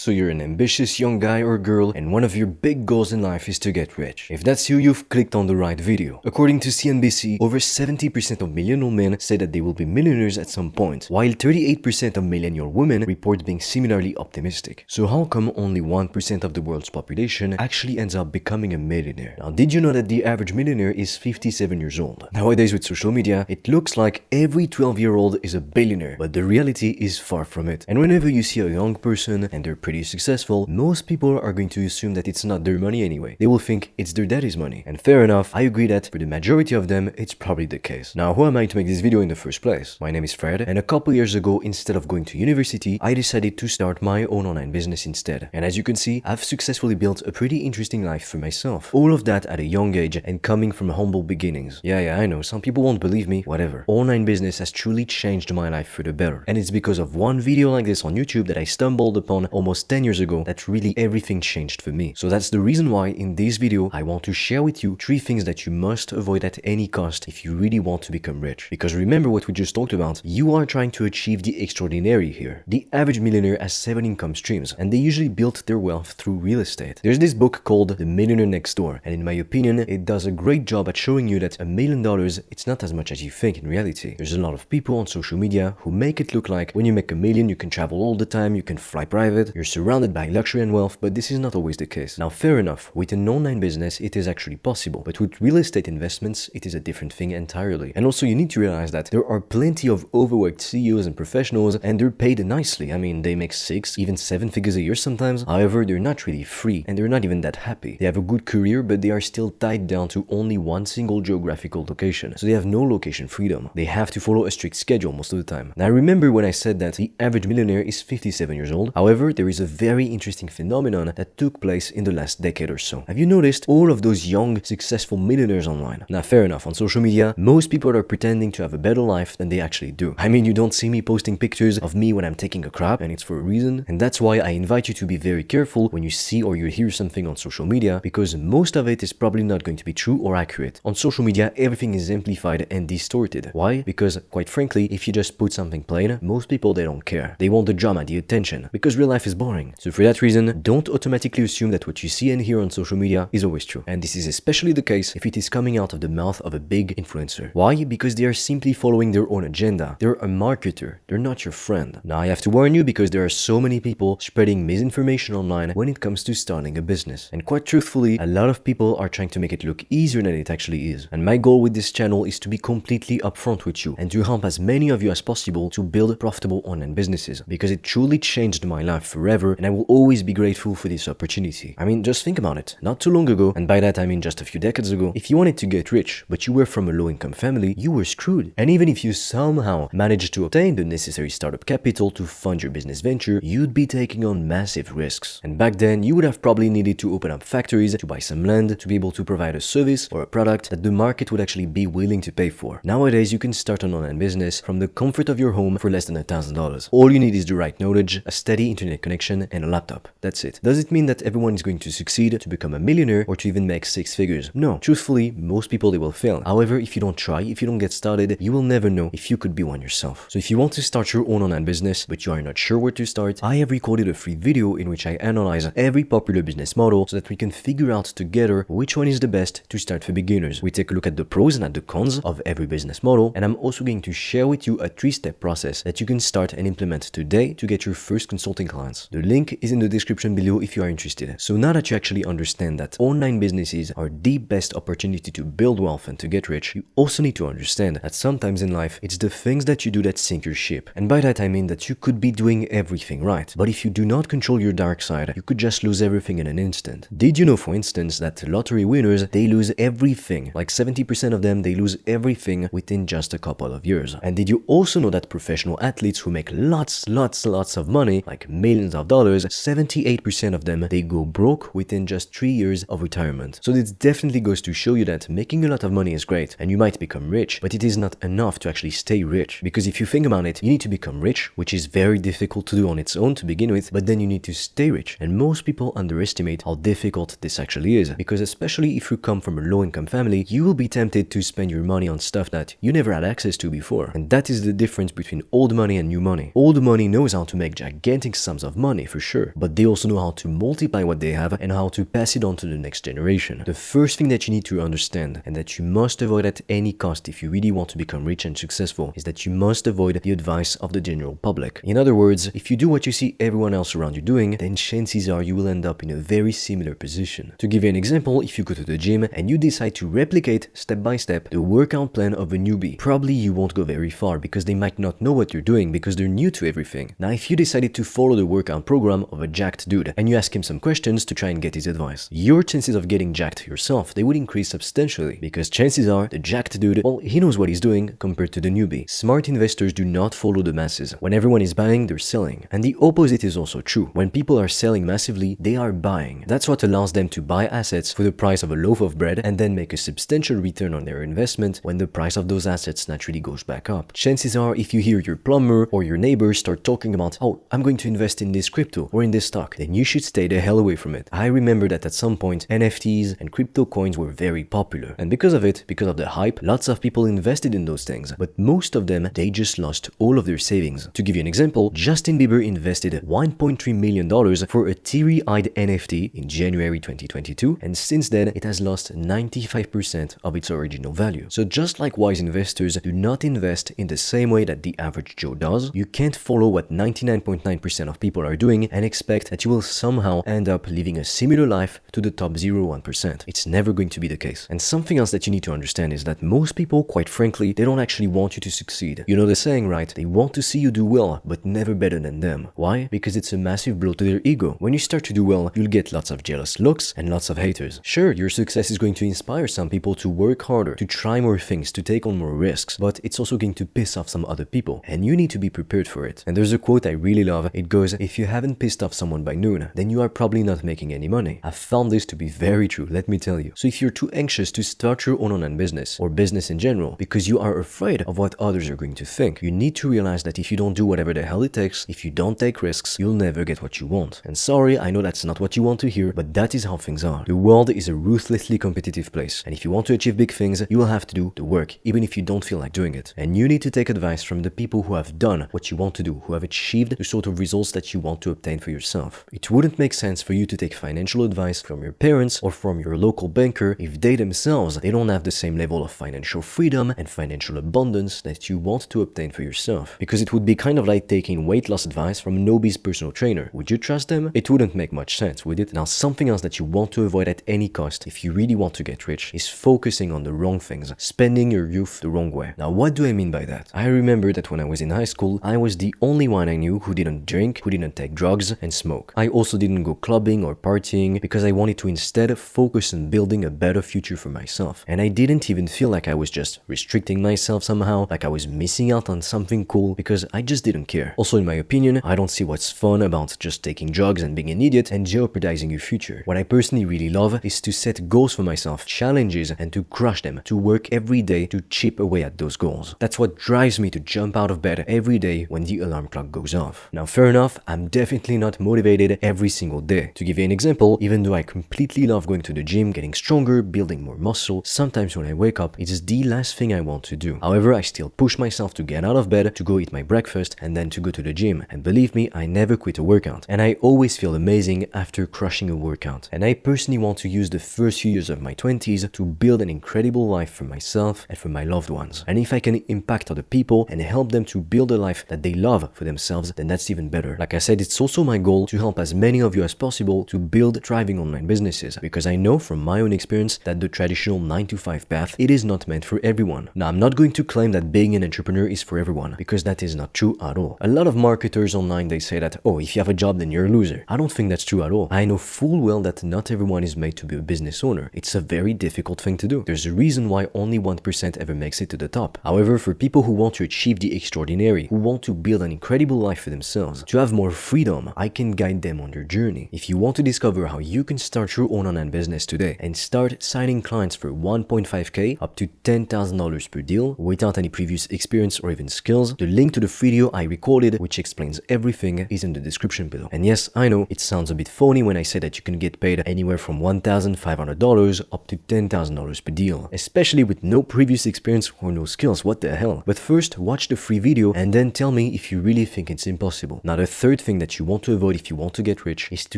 So you're an ambitious young guy or girl and one of your big goals in life is to get rich. If that's you, you've clicked on the right video. According to CNBC, over 70% of millennial men say that they will be millionaires at some point, while 38% of millennial women report being similarly optimistic. So how come only 1% of the world's population actually ends up becoming a millionaire? Now, did you know that the average millionaire is 57 years old? Nowadays with social media, it looks like every 12-year-old is a billionaire, but the reality is far from it. And whenever you see a young person and they're pretty successful, most people are going to assume that it's not their money anyway. They will think it's their daddy's money. And fair enough, I agree that for the majority of them, it's probably the case. Now, who am I to make this video in the first place? My name is Fred, and a couple years ago, instead of going to university, I decided to start my own online business instead. And as you can see, I've successfully built a pretty interesting life for myself. All of that at a young age and coming from humble beginnings. Yeah, I know, some people won't believe me, whatever. Online business has truly changed my life for the better. And it's because of one video like this on YouTube that I stumbled upon almost 10 years ago that really everything changed for me. So that's the reason why in this video, I want to share with you 3 things that you must avoid at any cost if you really want to become rich. Because remember what we just talked about, you are trying to achieve the extraordinary here. The average millionaire has 7 income streams, and they usually built their wealth through real estate. There's this book called The Millionaire Next Door, and in my opinion, it does a great job at showing you that $1 million, it's not as much as you think in reality. There's a lot of people on social media who make it look like when you make $1 million, you can travel all the time, you can fly private, you're surrounded by luxury and wealth, but this is not always the case. Now, fair enough, with an online business, it is actually possible, but with real estate investments, it is a different thing entirely. And also, you need to realize that there are plenty of overworked CEOs and professionals, and they're paid nicely. I mean, they make 6, even 7 figures a year sometimes. However, they're not really free, and they're not even that happy. They have a good career, but they are still tied down to only one single geographical location. So they have no location freedom. They have to follow a strict schedule most of the time. Now, remember when I said that the average millionaire is 57 years old? However, there is a very interesting phenomenon that took place in the last decade or so. Have you noticed all of those young, successful millionaires online? Now, fair enough, on social media, most people are pretending to have a better life than they actually do. I mean, you don't see me posting pictures of me when I'm taking a crap, and it's for a reason. And that's why I invite you to be very careful when you see or you hear something on social media, because most of it is probably not going to be true or accurate. On social media, everything is amplified and distorted. Why? Because, quite frankly, if you just put something plain, most people, they don't care. They want the drama, the attention, because real life is boring. So for that reason, don't automatically assume that what you see and hear on social media is always true. And this is especially the case if it is coming out of the mouth of a big influencer. Why? Because they are simply following their own agenda. They're a marketer. They're not your friend. Now, I have to warn you because there are so many people spreading misinformation online when it comes to starting a business. And quite truthfully, a lot of people are trying to make it look easier than it actually is. And my goal with this channel is to be completely upfront with you and to help as many of you as possible to build profitable online businesses, because it truly changed my life forever, and I will always be grateful for this opportunity. I mean, just think about it. Not too long ago, and by that I mean just a few decades ago, if you wanted to get rich, but you were from a low-income family, you were screwed. And even if you somehow managed to obtain the necessary startup capital to fund your business venture, you'd be taking on massive risks. And back then, you would have probably needed to open up factories, to buy some land, to be able to provide a service or a product that the market would actually be willing to pay for. Nowadays, you can start an online business from the comfort of your home for less than $1,000. All you need is the right knowledge, a steady internet connection, and a laptop. That's it. Does it mean that everyone is going to succeed, to become a millionaire, or to even make 6 figures? No. Truthfully, most people, they will fail. However, if you don't try, if you don't get started, you will never know if you could be one yourself. So if you want to start your own online business, but you are not sure where to start, I have recorded a free video in which I analyze every popular business model so that we can figure out together which one is the best to start for beginners. We take a look at the pros and at the cons of every business model, and I'm also going to share with you a 3-step process that you can start and implement today to get your first consulting clients. The link is in the description below if you are interested. So now that you actually understand that online businesses are the best opportunity to build wealth and to get rich, you also need to understand that sometimes in life, it's the things that you do that sink your ship. And by that I mean that you could be doing everything right, but if you do not control your dark side, you could just lose everything in an instant. Did you know, for instance, that lottery winners, they lose everything? Like 70% of them, they lose everything within just a couple of years. And did you also know that professional athletes who make lots of money, like millions of dollars, 78% of them, they go broke within just 3 years of retirement. So this definitely goes to show you that making a lot of money is great, and you might become rich, but it is not enough to actually stay rich. Because if you think about it, you need to become rich, which is very difficult to do on its own to begin with, but then you need to stay rich. And most people underestimate how difficult this actually is, because especially if you come from a low-income family, you will be tempted to spend your money on stuff that you never had access to before. And that is the difference between old money and new money. Old money knows how to make gigantic sums of money, money for sure, but they also know how to multiply what they have and how to pass it on to the next generation. The first thing that you need to understand, and that you must avoid at any cost if you really want to become rich and successful, is that you must avoid the advice of the general public. In other words, if you do what you see everyone else around you doing, then chances are you will end up in a very similar position. To give you an example, if you go to the gym and you decide to replicate step by step the workout plan of a newbie, probably you won't go very far because they might not know what you're doing because they're new to everything. Now, if you decided to follow the workout program of a jacked dude and you ask him some questions to try and get his advice, your chances of getting jacked yourself, they would increase substantially because chances are the jacked dude, well, he knows what he's doing compared to the newbie. Smart investors do not follow the masses. When everyone is buying, they're selling. And the opposite is also true. When people are selling massively, they are buying. That's what allows them to buy assets for the price of a loaf of bread and then make a substantial return on their investment when the price of those assets naturally goes back up. Chances are, if you hear your plumber or your neighbor start talking about, oh, I'm going to invest in this crypto or in this stock, then you should stay the hell away from it. I remember that at some point, NFTs and crypto coins were very popular. And because of it, because of the hype, lots of people invested in those things. But most of them, they just lost all of their savings. To give you an example, Justin Bieber invested $1.3 million for a teary-eyed NFT in January 2022, and since then, it has lost 95% of its original value. So just like wise investors do not invest in the same way that the average Joe does, you can't follow what 99.9% of people are doing and expect that you will somehow end up living a similar life to the top 0.1%. It's never going to be the case. And something else that you need to understand is that most people, quite frankly, they don't actually want you to succeed. You know the saying, right? They want to see you do well, but never better than them. Why? Because it's a massive blow to their ego. When you start to do well, you'll get lots of jealous looks and lots of haters. Sure, your success is going to inspire some people to work harder, to try more things, to take on more risks, but it's also going to piss off some other people, and you need to be prepared for it. And there's a quote I really love. It goes, if you haven't pissed off someone by noon, then you are probably not making any money. I've found this to be very true, let me tell you. So if you're too anxious to start your own online business, or business in general, because you are afraid of what others are going to think, you need to realize that if you don't do whatever the hell it takes, if you don't take risks, you'll never get what you want. And sorry, I know that's not what you want to hear, but that is how things are. The world is a ruthlessly competitive place, and if you want to achieve big things, you will have to do the work, even if you don't feel like doing it. And you need to take advice from the people who have done what you want to do, who have achieved the sort of results that you want to obtain for yourself. It wouldn't make sense for you to take financial advice from your parents or from your local banker if they themselves, they don't have the same level of financial freedom and financial abundance that you want to obtain for yourself. Because it would be kind of like taking weight loss advice from a newbie's personal trainer. Would you trust them? It wouldn't make much sense, would it? Now, something else that you want to avoid at any cost if you really want to get rich is focusing on the wrong things, spending your youth the wrong way. Now, what do I mean by that? I remember that when I was in high school, I was the only one I knew who didn't drink, who didn't take drugs and smoke. I also didn't go clubbing or partying because I wanted to instead focus on building a better future for myself. And I didn't even feel like I was just restricting myself somehow, like I was missing out on something cool, because I just didn't care. Also, in my opinion, I don't see what's fun about just taking drugs and being an idiot and jeopardizing your future. What I personally really love is to set goals for myself, challenges, and to crush them, to work every day to chip away at those goals. That's what drives me to jump out of bed every day when the alarm clock goes off. Now, fair enough, I'm definitely not motivated every single day. To give you an example, even though I completely love going to the gym, getting stronger, building more muscle, sometimes when I wake up, it's the last thing I want to do. However, I still push myself to get out of bed, to go eat my breakfast, and then to go to the gym. And believe me, I never quit a workout. And I always feel amazing after crushing a workout. And I personally want to use the first few years of my 20s to build an incredible life for myself and for my loved ones. And if I can impact other people and help them to build a life that they love for themselves, then that's even better. Like I said, it's also my goal to help as many of you as possible to build thriving online businesses, because I know from my own experience that the traditional 9-to-5 path, it is not meant for everyone. Now, I'm not going to claim that being an entrepreneur is for everyone, because that is not true at all. A lot of marketers online, they say that, oh, if you have a job, then you're a loser. I don't think that's true at all. I know full well that not everyone is made to be a business owner. It's a very difficult thing to do. There's a reason why only 1% ever makes it to the top. However, for people who want to achieve the extraordinary, who want to build an incredible life for themselves, to have more freedom, I can guide them on their journey. If you want to discover how you can start your own online business today and start signing clients for 1.5k up to $10,000 per deal without any previous experience or even skills, the link to the video I recorded which explains everything is in the description below. And yes, I know it sounds a bit phony when I say that you can get paid anywhere from $1,500 up to $10,000 per deal, especially with no previous experience or no skills. What the hell? But first, watch the free video and then tell me if you really think it's impossible. Now, the third thing that you want to avoid if you want to get rich is to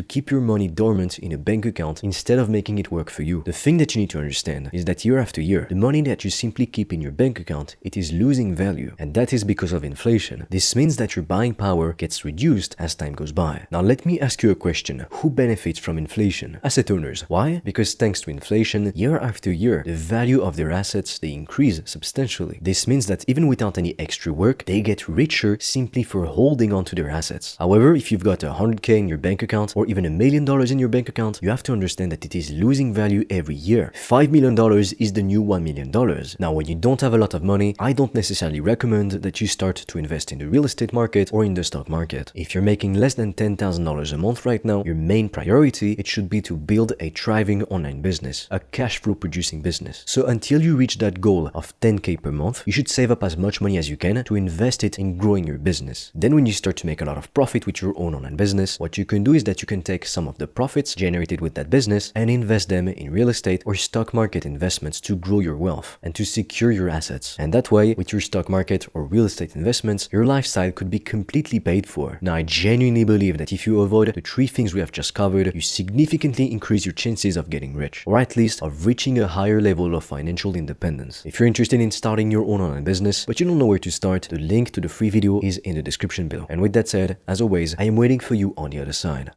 keep your money dormant in a bank account instead of making it work for you. The thing that you need to understand is that year after year, the money that you simply keep in your bank account, it is losing value, and that is because of inflation. This means that your buying power gets reduced as time goes by. Now let me ask you a question. Who benefits from inflation? Asset owners. Why? Because thanks to inflation, year after year, the value of their assets, they increase substantially. This means that even without any extra work, they get richer simply for holding on to their assets. However, if you've got 100K in your bank account or even $1 million in your bank account, you have to understand that it is losing value every year. $5 million is the new $1 million. Now, when you don't have a lot of money, I don't necessarily recommend that you start to invest in the real estate market or in the stock market. If you're making less than $10,000 a month right now, your main priority, it should be to build a thriving online business, a cash flow producing business. So until you reach that goal of 10K per month, you should save up as much money as you can to invest it in growing your business. Then when you start to make a lot of profit with your own online business, what you can do is that you can take some of the profits generated with that business and invest them in real estate or stock market investments to grow your wealth and to secure your assets. And that way, with your stock market or real estate investments, your lifestyle could be completely paid for. Now, I genuinely believe that if you avoid the 3 things we have just covered, you significantly increase your chances of getting rich, or at least of reaching a higher level of financial independence. If you're interested in starting your own online business, but you don't know where to start, the link to the free video is in the description below. And with that said, as always, I am waiting for you on the other side.